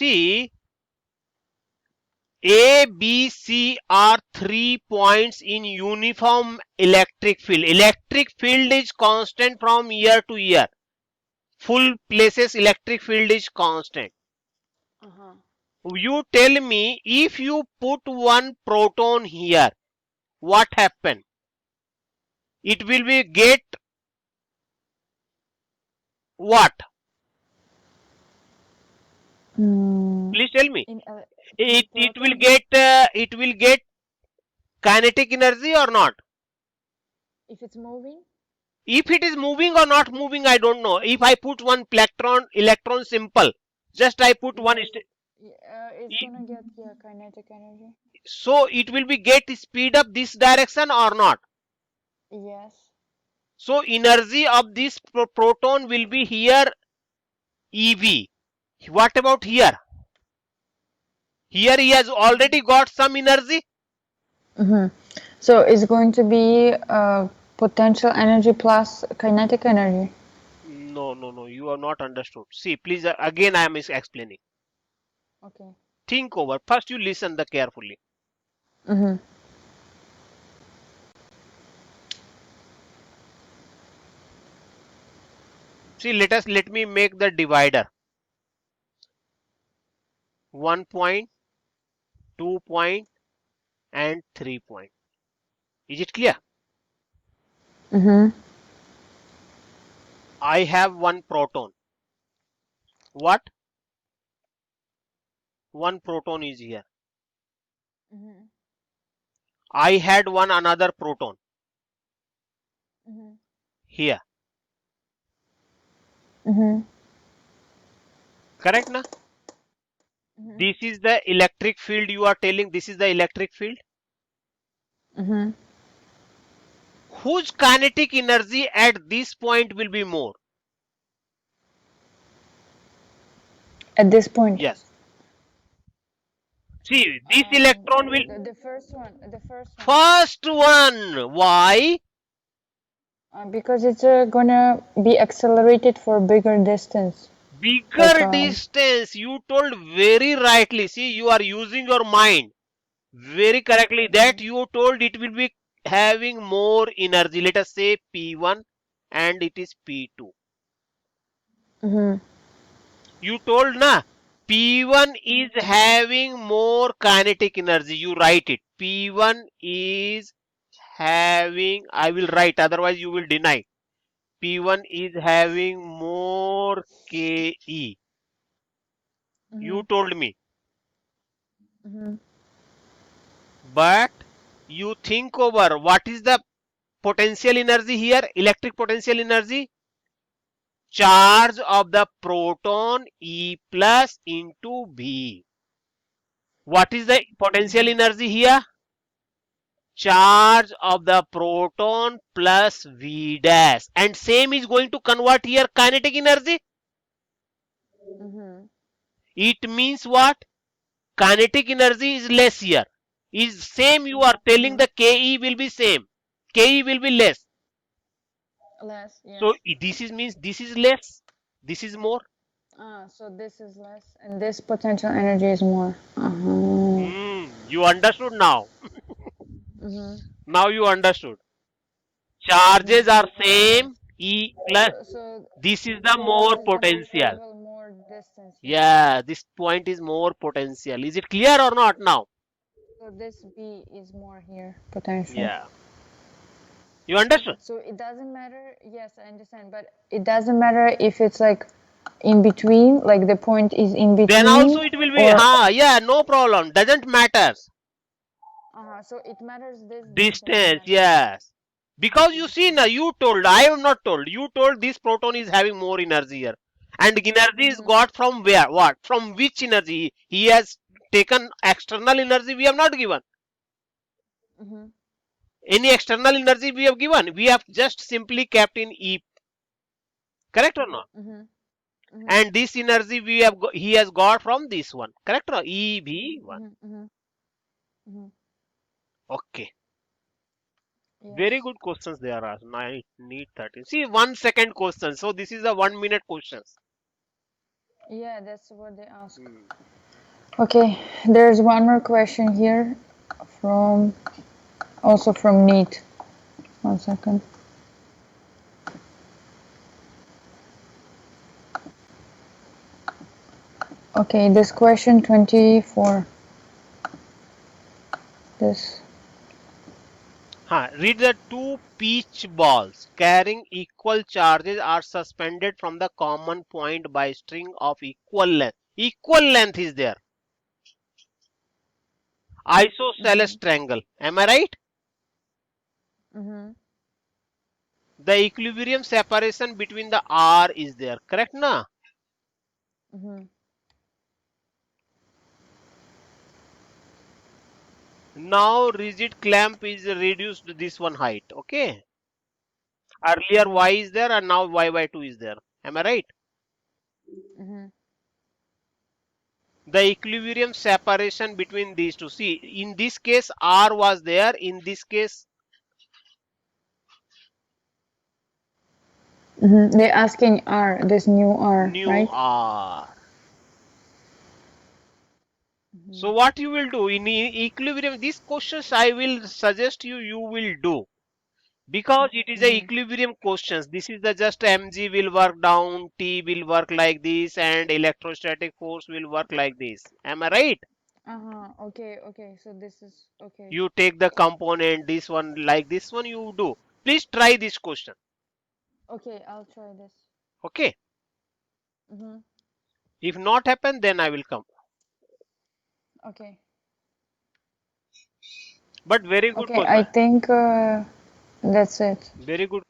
See, A, B, C are 3 points in uniform electric field. Electric field is constant from year to year. Full places electric field is constant. You tell me, if you put one proton here, what happen? It will be get what? Please tell me. In It will proton, get kinetic energy or not? if it's moving, If it is moving or not moving, I don't know. If I put one electron simple, just I put one, it's gonna get kinetic energy. so it will be get speed up this direction or not? Yes. So energy of this proton will be here EV. What about here? Here he has already got some energy. So it's going to be potential energy plus kinetic energy. No. You are not understood. See, please, again I am explaining. Okay. Think over. First, you listen the carefully. See, let me make the divider. 1 point, 2 point, and 3 point. Is it clear? I have one proton. What? One proton is here. I had one another proton here. Correct, na? This is the electric field you are telling. This is the electric field. Whose kinetic energy at this point will be more? At this point. Yes. See, this electron will The first one. The first one. first one. Why? Because it's gonna be accelerated for bigger distance. Bigger distance. You told very rightly. See, you are using your mind very correctly. That you told it will be having more energy. Let us say P1 and it is P2. You told na P1 is having more kinetic energy. You write it. P1 is having, I will write, otherwise you will deny. P1 is having more Ke. You told me. But you think over what is the potential energy here, electric potential energy? Charge of the proton E plus into V. What is the potential energy here? Charge of the proton plus V dash. And same is going to convert here kinetic energy. It means what? Kinetic energy is less here. Is same, you are telling the Ke will be same. Ke will be less. Less, yes. So this is means this is less, this is more. So this is less, and this potential energy is more. You understood now. Now you understood. Charges are same, E plus. So This is the more this is going to potential. travel more distance. Yeah, this point is more potential. Is it clear or not now? So this B is more here, potential. Yeah. You understood? So it doesn't matter. Yes, I understand, but it doesn't matter if it's like in between, like the point is in between. Then also it will be, yeah, no problem. Doesn't matter. So it matters this Distance, yes. Because you see now, you told, I am not told. You told this proton is having more energy here. And energy is got from where? What? From which energy? He has taken external energy we have not given. Any external energy we have given? We have just simply kept in E. Correct or not? And this energy we have he has got from this one. Correct or not? EV1. Okay. Yes. Very good questions there are. Need 13. See, 1 second question. So this is a 1 minute questions. Yeah, that's what they ask. Hmm. Okay, there's one more question here from also from Neat. 1 second. Okay, this question 24. This. Read the two pitch balls carrying equal charges are suspended from the common point by string of equal length. Equal length is there. Isosceles triangle. Am I right? Mm-hmm. The equilibrium separation between the R is there. Correct na? Mm-hmm. Now rigid clamp is reduced to this one height. Okay. Earlier y is there and now y by 2 is there. Am I right? Mm-hmm. The equilibrium separation between these two. See, in this case R was there. In this case Mm-hmm. They're asking R, this new R, new right? R. So what you will do in equilibrium, these questions I will suggest you will do because it is a equilibrium questions. This is the just mg will work down, T will work like this, and electrostatic force will work like this. Am I right? Uh-huh. Okay, okay. So this is okay. You take the component, this one like this one you do. Please try this question. Okay, I'll try this. Okay. Mm-hmm. If not happen, then I will come. Okay. But very good Okay, I question. think that's it. Very good